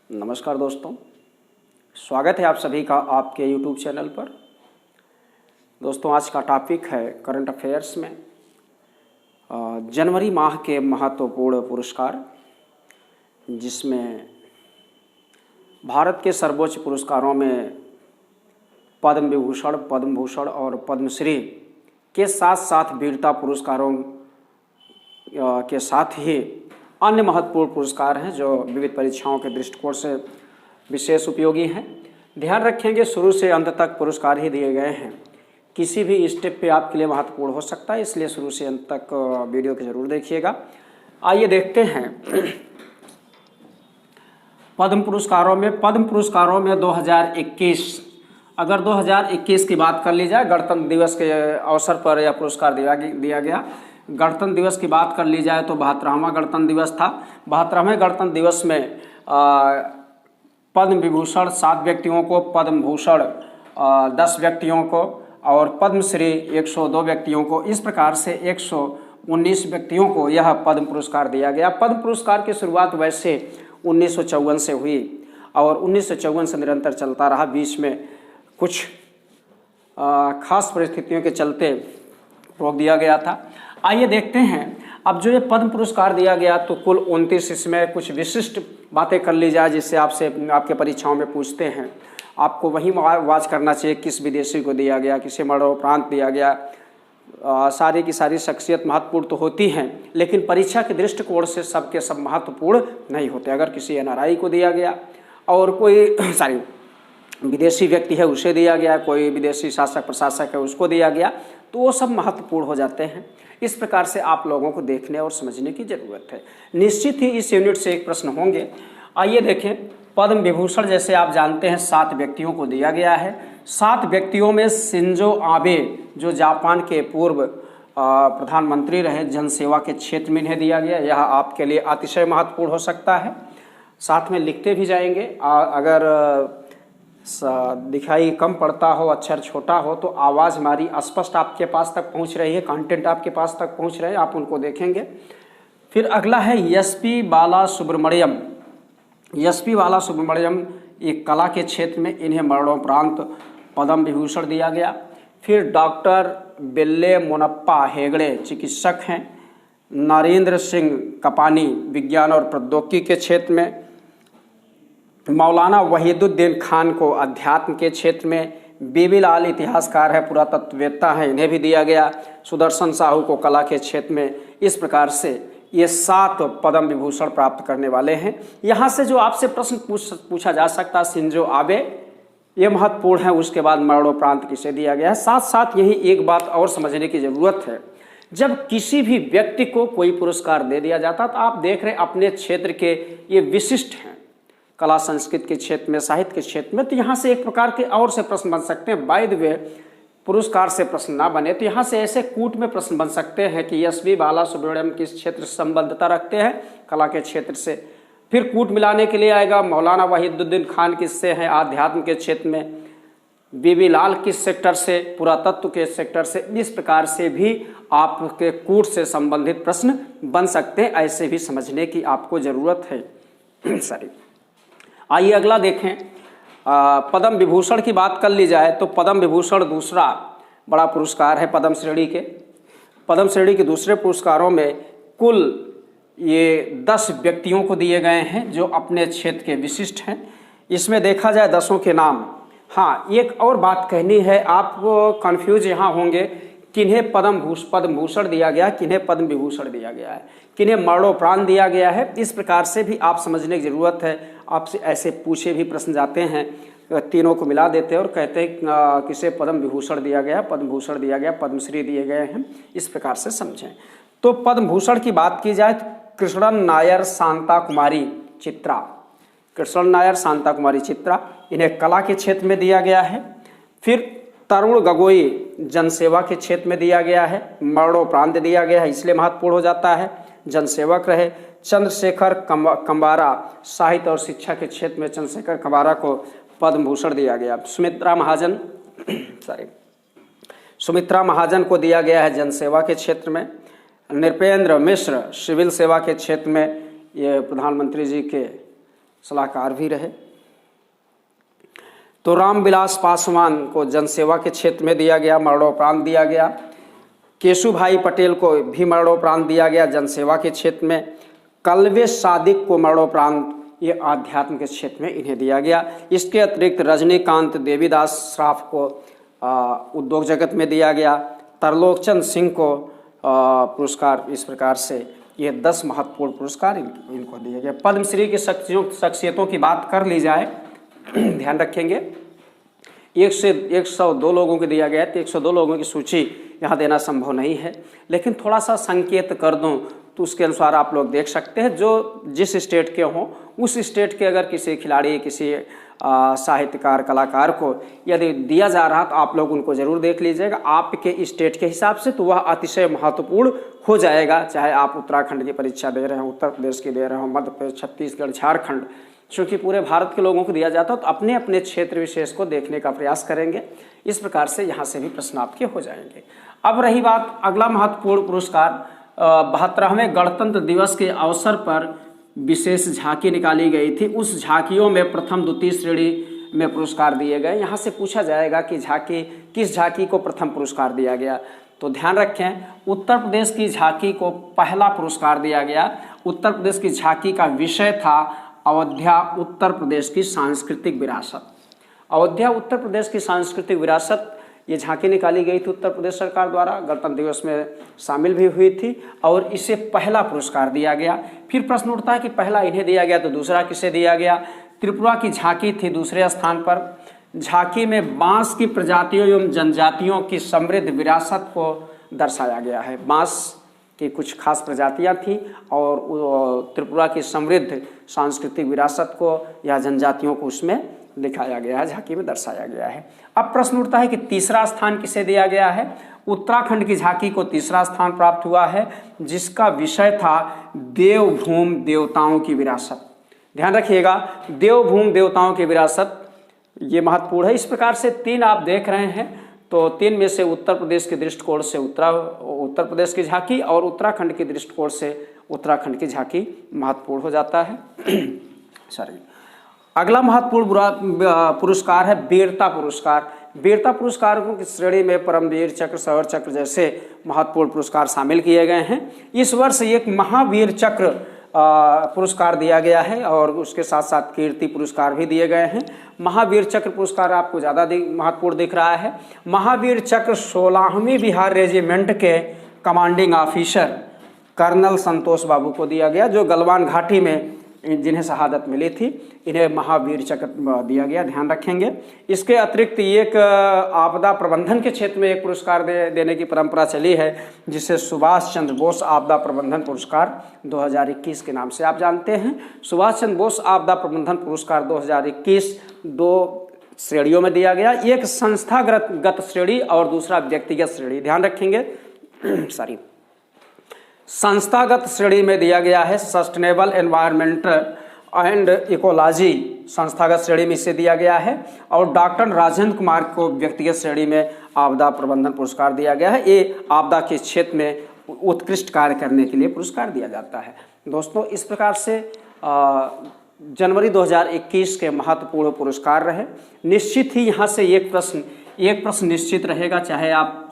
नमस्कार दोस्तों, स्वागत है आप सभी का आपके YouTube चैनल पर। दोस्तों, आज का टॉपिक है करंट अफेयर्स में जनवरी माह के महत्वपूर्ण पुरस्कार, जिसमें भारत के सर्वोच्च पुरस्कारों में पद्म विभूषण, पद्म भूषण और पद्मश्री के साथ साथ वीरता पुरस्कारों के साथ ही अन्य महत्वपूर्ण पुरस्कार हैं जो विविध परीक्षाओं के दृष्टिकोण से विशेष उपयोगी हैं। ध्यान रखेंगे, शुरू से अंत तक पुरस्कार ही दिए गए हैं। किसी भी स्टेप पे आपके लिए महत्वपूर्ण हो सकता है, इसलिए शुरू से अंत तक वीडियो को जरूर देखिएगा। आइए देखते हैं पद्म पुरस्कारों में 2021, अगर 2021 की बात कर ली जाए, गणतंत्र दिवस के अवसर पर यह पुरस्कार दिया गया। गणतंत्र दिवस की बात कर ली जाए तो 72वां गणतंत्र दिवस था। 72वें गणतंत्र दिवस में पद्म विभूषण 7 व्यक्तियों को, पद्म भूषण 10 व्यक्तियों को और पद्मश्री 102 व्यक्तियों को, इस प्रकार से 119 व्यक्तियों को यह पद्म पुरस्कार दिया गया। पद्म पुरस्कार की शुरुआत वैसे 1954 से हुई और 1954 से निरंतर चलता रहा। बीच में कुछ खास परिस्थितियों के चलते रोक दिया गया था। आइए देखते हैं अब जो ये पद्म पुरस्कार दिया गया, तो कुल 29, इसमें कुछ विशिष्ट बातें कर ली जाए जिससे आपके परीक्षाओं में पूछते हैं। आपको वही वाच करना चाहिए किस विदेशी को दिया गया, किसे मरणोपरांत दिया गया। सारी की सारी शख्सियत महत्वपूर्ण तो होती हैं, लेकिन परीक्षा के दृष्टिकोण से सबके सब महत्वपूर्ण नहीं होते। अगर किसी NRI को दिया गया और कोई विदेशी व्यक्ति है उसे दिया गया, कोई विदेशी शासक प्रशासक है उसको दिया गया, तो वो सब महत्वपूर्ण हो जाते हैं। इस प्रकार से आप लोगों को देखने और समझने की ज़रूरत है। निश्चित ही इस यूनिट से एक प्रश्न होंगे। आइए देखें, पद्म विभूषण जैसे आप जानते हैं 7 व्यक्तियों को दिया गया है। 7 व्यक्तियों में शिंजो आबे, जो जापान के पूर्व प्रधानमंत्री रहे, जनसेवा के क्षेत्र में इन्हें दिया गया। यह आपके लिए अतिशय महत्वपूर्ण हो सकता है। साथ में लिखते भी जाएंगे। अगर दिखाई कम पड़ता हो, अक्षर छोटा हो, तो आवाज़ हमारी स्पष्ट आपके पास तक पहुंच रही है, कंटेंट आपके पास तक पहुंच रहे हैं, आप उनको देखेंगे। फिर अगला है SP बालासुब्रमण्यम। SP बालासुब्रमण्यम एक कला के क्षेत्र में, इन्हें मरणोपरांत पद्म विभूषण दिया गया। फिर डॉक्टर बेल्ले मोनप्पा हेगड़े चिकित्सक हैं। नरेंद्र सिंह कपानी विज्ञान और प्रौद्योगिकी के क्षेत्र में। मौलाना वहीदुद्दीन खान को अध्यात्म के क्षेत्र में। बीबी लाल इतिहासकार है, पुरातत्ववेत्ता हैं, इन्हें भी दिया गया। सुदर्शन साहू को कला के क्षेत्र में। इस प्रकार से ये 7 पद्म विभूषण प्राप्त करने वाले हैं। यहाँ से जो आपसे प्रश्न पूछा जा सकता है, शिंजो आबे ये महत्वपूर्ण है, उसके बाद मरणोपरांत किसे दिया गया है। साथ साथ यही एक बात और समझने की ज़रूरत है, जब किसी भी व्यक्ति को कोई पुरस्कार दे दिया जाता, तो आप देख रहे हैं अपने क्षेत्र के ये विशिष्ट हैं, कला संस्कृति के क्षेत्र में, साहित्य के क्षेत्र में, तो यहाँ से एक प्रकार के और से प्रश्न बन सकते हैं। बाय द वे, पुरस्कार से प्रश्न ना बने तो यहाँ से ऐसे कूट में प्रश्न बन सकते हैं कि SP बालासुब्रमण्यम किस क्षेत्र से संबद्धता रखते हैं, कला के क्षेत्र से। फिर कूट मिलाने के लिए आएगा मौलाना वहीदुद्दीन खान किससे हैं, आध्यात्म के क्षेत्र में। बीबी लाल किस सेक्टर से, पुरातत्व के सेक्टर से। इस प्रकार से भी आपके कूट से संबंधित प्रश्न बन सकते हैं, ऐसे भी समझने की आपको ज़रूरत है। सॉरी, आइए अगला देखें। पद्म विभूषण की बात कर ली जाए तो पद्म विभूषण दूसरा बड़ा पुरस्कार है पद्म श्रेणी के। पद्म श्रेणी के दूसरे पुरस्कारों में कुल ये 10 व्यक्तियों को दिए गए हैं जो अपने क्षेत्र के विशिष्ट हैं। इसमें देखा जाए 10 के नाम। हाँ, एक और बात कहनी है, आप कन्फ्यूज यहाँ होंगे, किन्हें पद्म भूषण दिया गया, किन्हें पद्म विभूषण दिया गया है, किन्हें मरणोपरांत दिया गया है। इस प्रकार से भी आप समझने की ज़रूरत है। आपसे ऐसे पूछे भी प्रश्न जाते हैं, तीनों को मिला देते हैं और कहते हैं किसे पद्म विभूषण दिया गया, पद्म भूषण दिया गया, पद्मश्री दिए गए हैं। इस प्रकार से समझें। तो पद्म भूषण की बात की जाए तो कृष्णन नायर शांता कुमारी चित्रा, कृष्णन नायर शांता कुमारी चित्रा, इन्हें कला के क्षेत्र में दिया गया है। फिर तरुण गगोई जनसेवा के क्षेत्र में दिया गया है, मरणोपरांत दिया गया है, इसलिए महत्वपूर्ण हो जाता है, जनसेवक रहे। चंद्रशेखर कंबारा साहित्य और शिक्षा के क्षेत्र में, चंद्रशेखर कंबारा को पद्म भूषण दिया गया। सुमित्रा महाजन को दिया गया है जनसेवा के क्षेत्र में। नृपेंद्र मिश्र सिविल सेवा के क्षेत्र में, ये प्रधानमंत्री जी के सलाहकार भी रहे। तो रामविलास पासवान को जनसेवा के क्षेत्र में दिया गया, मरणोपरांत दिया गया। केशुभाई पटेल को भी मरणोपरांत दिया गया जनसेवा के क्षेत्र में। कल्वे सादिक को मरणोपरांत ये आध्यात्म के क्षेत्र में इन्हें दिया गया। इसके अतिरिक्त रजनीकांत देवीदास श्राफ को उद्योग जगत में दिया गया। तरलोकचंद सिंह को पुरस्कार, इस प्रकार से ये 10 महत्वपूर्ण पुरस्कार इनको दिए गए। पद्मश्री की शख्सियतों की बात कर ली जाए, ध्यान रखेंगे 102 लोगों को दिया गया, तो 102 लोगों की सूची यहाँ देना संभव नहीं है, लेकिन थोड़ा सा संकेत कर दूँ तो उसके अनुसार आप लोग देख सकते हैं। जो जिस स्टेट के हों उस स्टेट के अगर किसी खिलाड़ी, किसी साहित्यकार, कलाकार को यदि दिया जा रहा तो आप लोग उनको ज़रूर देख लीजिएगा। आपके स्टेट के हिसाब से तो वह अतिशय महत्वपूर्ण हो जाएगा। चाहे आप उत्तराखंड की परीक्षा दे रहे हो, उत्तर प्रदेश की दे रहे हो, मध्य प्रदेश, छत्तीसगढ़, झारखंड, चूँकि पूरे भारत के लोगों को दिया जाता है तो अपने अपने क्षेत्र विशेष को देखने का प्रयास करेंगे। इस प्रकार से यहाँ से भी प्रश्न आपके हो जाएंगे। अब रही बात अगला महत्वपूर्ण पुरस्कार, 72वें गणतंत्र दिवस के अवसर पर विशेष झांकी निकाली गई थी। उस झांकियों में प्रथम द्वितीय श्रेणी में पुरस्कार दिए गए। यहाँ से पूछा जाएगा कि किस झांकी को प्रथम पुरस्कार दिया गया, तो ध्यान रखें उत्तर प्रदेश की झांकी को पहला पुरस्कार दिया गया। उत्तर प्रदेश की झांकी का विषय था अयोध्या उत्तर प्रदेश की सांस्कृतिक विरासत। अयोध्या उत्तर प्रदेश की सांस्कृतिक विरासत, ये झांकी निकाली गई थी उत्तर प्रदेश सरकार द्वारा, गणतंत्र दिवस में शामिल भी हुई थी और इसे पहला पुरस्कार दिया गया। फिर प्रश्न उठता है कि पहला इन्हें दिया गया तो दूसरा किसे दिया गया। त्रिपुरा की झांकी थी दूसरे स्थान पर। झांकी में बांस की प्रजातियों एवं जनजातियों की समृद्ध विरासत को दर्शाया गया है। बांस की कुछ खास प्रजातियां थीं और त्रिपुरा की समृद्ध सांस्कृतिक विरासत को या जनजातियों को उसमें दिखाया गया है, झांकी में दर्शाया गया है। अब प्रश्न उठता है कि तीसरा स्थान किसे दिया गया है। उत्तराखंड की झांकी को तीसरा स्थान प्राप्त हुआ है, जिसका विषय था देवभूमि देवताओं की विरासत। ध्यान रखिएगा, देवभूमि देवताओं की विरासत ये महत्वपूर्ण है। इस प्रकार से 3 आप देख रहे हैं, तो 3 में से उत्तर प्रदेश के दृष्टिकोण से उत्तर प्रदेश की झांकी और उत्तराखंड के दृष्टिकोण से उत्तराखंड की झांकी महत्वपूर्ण हो जाता है। सॉरी, अगला महत्वपूर्ण पुरस्कार है वीरता पुरस्कार। वीरता पुरस्कारों की श्रेणी में परमवीर चक्र, शौर्य चक्र जैसे महत्वपूर्ण पुरस्कार शामिल किए गए हैं। इस वर्ष एक महावीर चक्र पुरस्कार दिया गया है और उसके साथ साथ कीर्ति पुरस्कार भी दिए गए हैं। महावीर चक्र पुरस्कार आपको ज़्यादा महत्वपूर्ण दिख रहा है। महावीर चक्र 16वीं बिहार रेजिमेंट के कमांडिंग ऑफिसर कर्नल संतोष बाबू को दिया गया, जो गलवान घाटी में जिन्हें शहादत मिली थी, इन्हें महावीर चक्र दिया गया, ध्यान रखेंगे। इसके अतिरिक्त एक आपदा प्रबंधन के क्षेत्र में एक पुरस्कार देने की परंपरा चली है, जिसे सुभाष चंद्र बोस आपदा प्रबंधन पुरस्कार 2021 के नाम से आप जानते हैं। सुभाष चंद्र बोस आपदा प्रबंधन पुरस्कार 2021 2 श्रेणियों में दिया गया, एक संस्थागत श्रेणी और दूसरा व्यक्तिगत श्रेणी। ध्यान रखेंगे सॉरी, संस्थागत श्रेणी में दिया गया है सस्टेनेबल एनवायरमेंटल एंड इकोलॉजी, संस्थागत श्रेणी में इसे दिया गया है। और डॉक्टर राजेंद्र कुमार को व्यक्तिगत श्रेणी में आपदा प्रबंधन पुरस्कार दिया गया है। ये आपदा के क्षेत्र में उत्कृष्ट कार्य करने के लिए पुरस्कार दिया जाता है। दोस्तों, इस प्रकार से जनवरी 2021 के महत्वपूर्ण पुरस्कार रहे। निश्चित ही यहाँ से एक प्रश्न निश्चित रहेगा, चाहे आप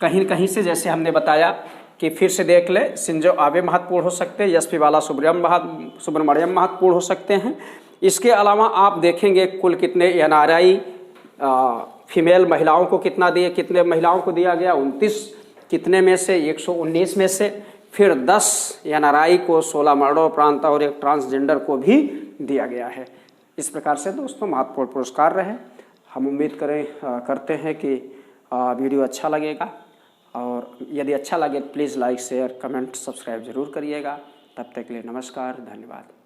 कहीं कहीं से, जैसे हमने बताया कि फिर से देख ले, शिंजो आबे महत्वपूर्ण हो सकते हैं, एसपी बाला सुब्रमण्यम महत्वपूर्ण हो सकते हैं। इसके अलावा आप देखेंगे कुल कितने एनआरआई फीमेल महिलाओं को कितने महिलाओं को दिया गया, 29, कितने में से 119 में से, फिर 10 एनआरआई को, 16 मरणोपरांत और एक ट्रांसजेंडर को भी दिया गया है। इस प्रकार से दोस्तों महत्वपूर्ण पुरस्कार रहे। हम उम्मीद करते हैं कि वीडियो अच्छा लगेगा, और यदि अच्छा लगे please like, share, comment, subscribe जरूर करिएगा। तब तक के लिए नमस्कार, धन्यवाद।